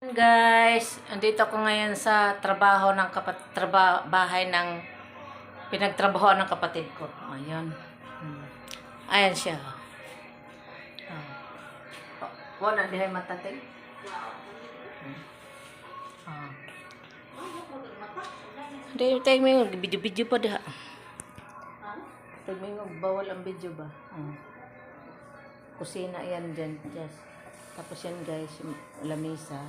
Guys, andito ako ngayon sa trabaho ng bahay ng pinagtrabahoan ng kapatid ko. Ayun. Ayan siya. Wala dihay matating. Hindi tayo may video pa dah. Tayo may bawal ang video ba? Kusina yan dyan. Yes. Tapos yan guys, yung lamesa.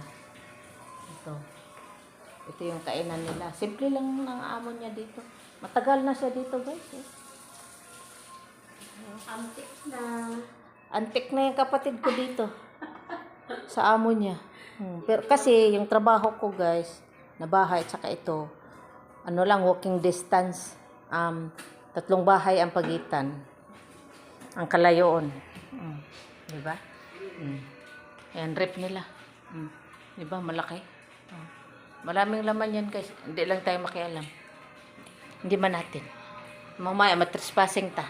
Ito yung kainan nila. Simple lang ang amo niya dito. Matagal na siya dito guys. Antik na. Antik na yung kapatid ko dito. Sa amo niya. Pero kasi yung trabaho ko guys, na bahay, tsaka ito, ano lang, walking distance. 3 bahay ang pagitan. Ang kalayoon. Diba? Ayan, rep nila. Diba? Malaki. Maraming laman yan guys. Hindi lang tayo makialam. Hindi man natin. Mamaya, matrespassing ta.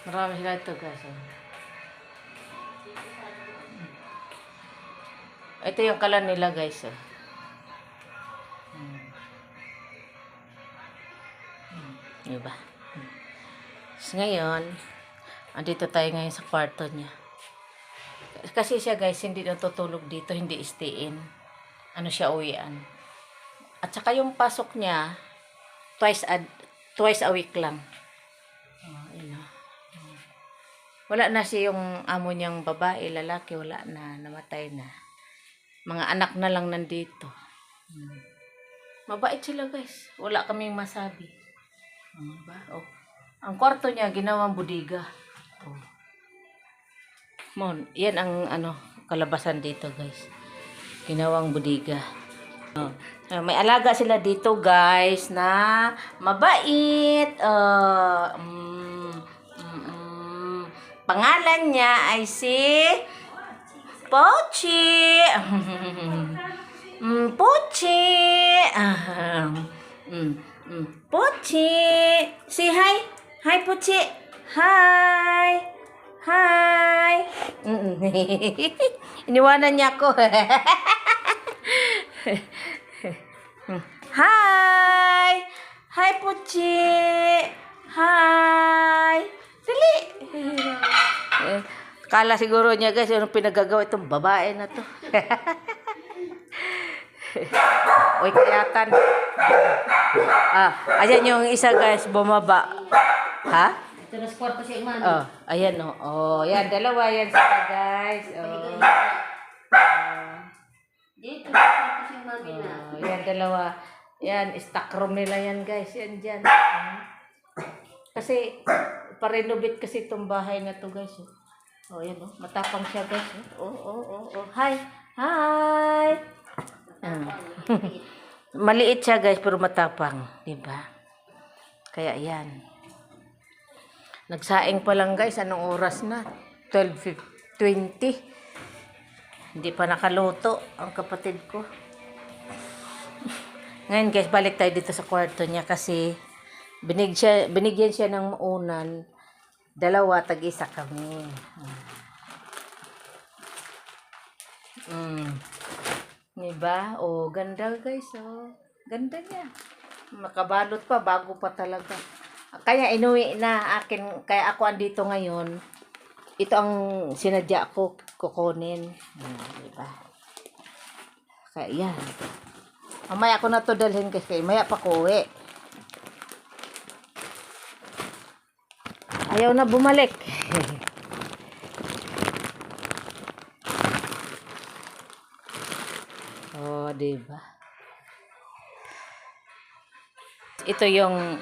Marami sila ito guys. Ito yung kalan nila guys. Diba? So, ngayon, andito tayo ngayon sa kwarto niya. Kasi siya guys, hindi natutulog dito, hindi stay-in. Ano siya, uwian. At saka yung pasok niya, twice a week lang. Wala na siya yung amo niyang babae, lalaki, wala na, namatay na. Mga anak na lang nandito. Mabait sila guys, wala kaming masabi. Ang kwarto niya, ginawang budiga. Yan ang kalabasan dito guys. Ginawang budiga. May alaga sila dito guys na mabait. Pangalan niya ay si Pochi. Pochi. Pochi. Say hi. Hi Pochi. Hi. Hi! Iniwanan niya ako. Hi! Hi, Puchi! Hi! Dali! Kala siguro niya guys, yung pinagagawa itong babae na to. Uy, kayatan. Ayan yung isa guys, bumaba. Ha? Ito na kwarto si Iman. Ayan yan, dalawa yan sila guys. Dito na kwarto si Iman na. Yan, dalawa. Yan, stock room nila yan guys. Yan dyan. Kasi, pa-renovate kasi itong bahay na to guys. Yan matapang siya guys. Hi! Hi! Maliit siya guys, pero matapang. Diba? Kaya yan. Nagsaing pa lang guys, anong oras na? 12:20. Hindi pa nakaluto ang kapatid ko. Ngayon guys, balik tayo dito sa kwarto niya kasi binigyan siya ng maunan. 2, tag-isa kami. Diba? Ganda guys. Ganda niya. Makabalot pa, bago pa talaga. Kaya inuwi na akin, kaya ako andito ngayon. Ito ang sinadya ko kukunin. Diba? Kaya yan. Mamaya ako na to dalhin kasi maya pa ko uwi. Ayaw na bumalik. Diba? Ito yung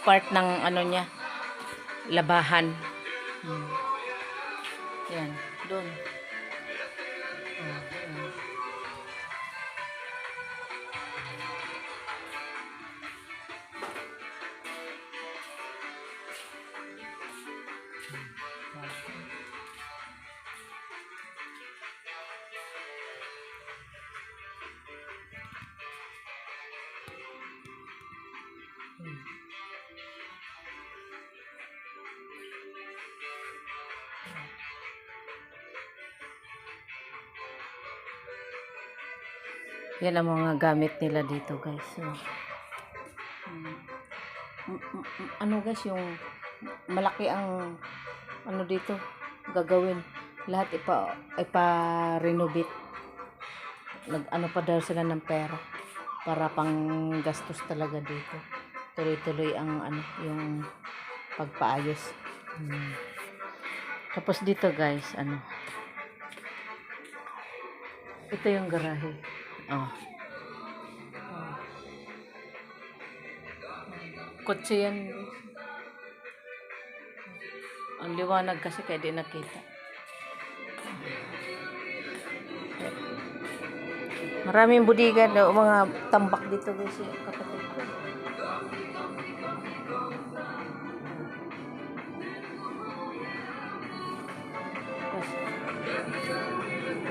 part ng niya, labahan. Yan, doon. Yan ang mga gamit nila dito guys. So, ano guys, yung malaki ang ano dito gagawin. Lahat ipa-renovate. Ano pa daw sila ng pera para pang gastos talaga dito. Tuloy-tuloy ang ano, yung pagpaayos. Tapos dito guys, ano, ito yung garahe. Oh. Kotse yan. Ang liwanag kasi kaya di nakita. Maraming budigan daw, mga tambak dito guys, kapatid ko.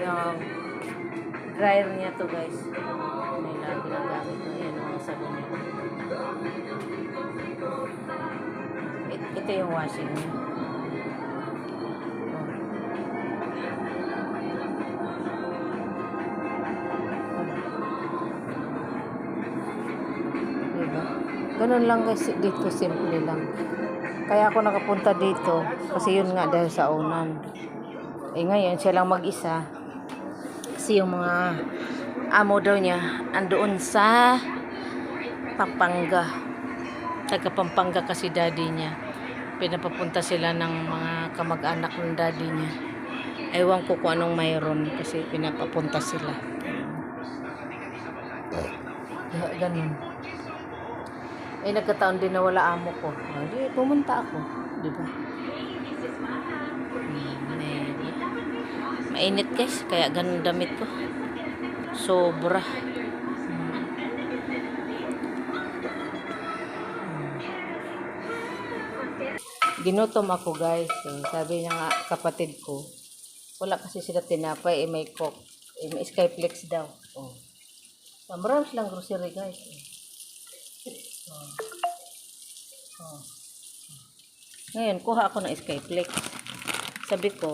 Yung dryer niya to guys. Nila ginagamit ko. Yan ang sabon niya. Ito yung washing niya. Diba? Ganun lang guys dito, simple lang. Kaya ako nakapunta dito kasi yun nga dahil sa unan. Eh ngayon siya lang mag-isa. Kasi yung mga amo daw niya andoon sa Pampanga. Taga Pampanga kasi daddy niya. Pinapapunta sila ng mga kamag-anak ng daddy niya. Ewan ko kung anong mayroon kasi pinapapunta sila. Ganun. Eh nagkataon din na wala amo ko. Di pumunta ako, di ba? Mainit guys, kaya ganun damit ko. Sobra. Ginutom ako guys. Sabi niya nga kapatid ko, wala kasi sila tinapay, may coke, may Skyflex daw. Oh. Marami silang grocery guys. Oh. Ngayon, kuha ako ng Skyflex. Sabi ko,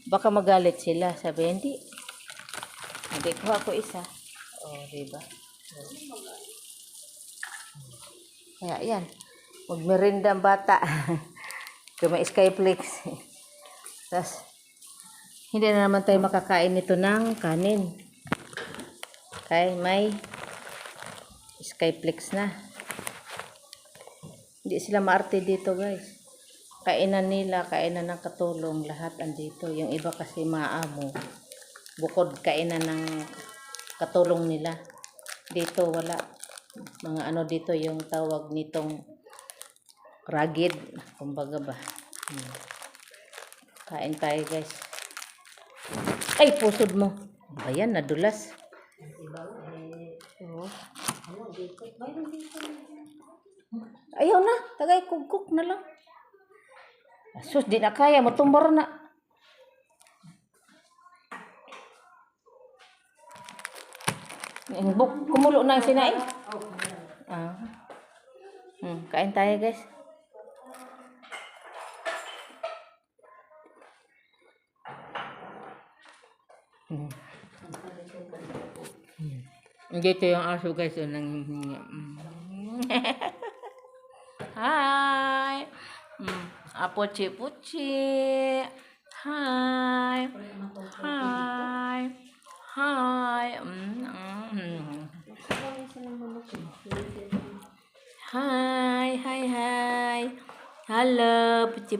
baka magalit sila. Sabi, hindi. Hindi, kuha ko isa. Oh, diba? Oh. Kaya yan. Magmerinda ang bata. Kaya may Skyflex. Tapos, hindi na naman tayo makakain nito ng kanin. Kaya may Skyflex na. Hindi sila maarte dito guys. Kainan nila, kainan ng katulong, lahat andito. Yung iba kasi maamo. Bukod kainan ng katulong nila. Dito wala. Mga ano dito yung tawag nitong rugged. Kumbaga ba. Kain tayo guys. Ay, pusod mo. Ayan, nadulas. Oo. Ayaw na. Tagay kugkuk na lang. Sus, di na kaya. Matumbar na. Kumulo na ang sinain. Kain tayo guys. Dito yung aso guys. Hi. Puchi. Hi. Hi. Hi. Hi. Hello, Puchi.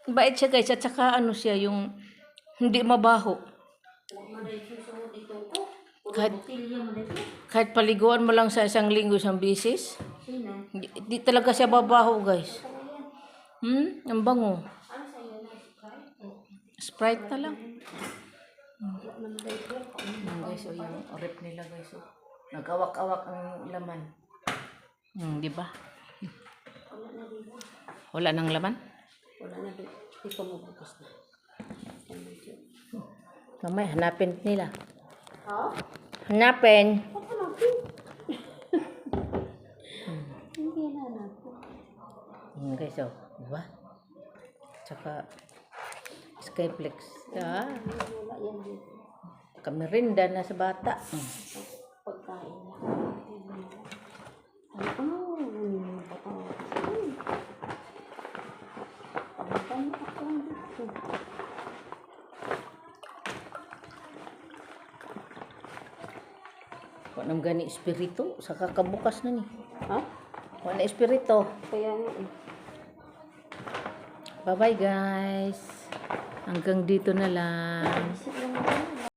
Bait siya guys. At saka ano siya yung hindi mabaho. Kahit paliguan mo lang sa isang linggo isang bisis. Di talaga siya babaho guys. Ang bango. Sprite na lang. Guys, yung rep nila guys. Nag-awak-awak ang laman. Di ba? Wala nang laman? Wala na doon. Ito mo bukas na. Mamaya, hanapin nila. Ha? Hanapin. Hindi na hanapin. Guys, diba? Tsaka Skyflex. Wala yan dito. Makamirinda na sa bata. Pagkain niya. Ano yung pagkain? Pagkain ako dito. Wala nang gani espiritu. Sa kakabukas na ni. Ha? Wala na espiritu. Kaya nga eh. Bye-bye guys. Hanggang dito na lang. Isip lang ako.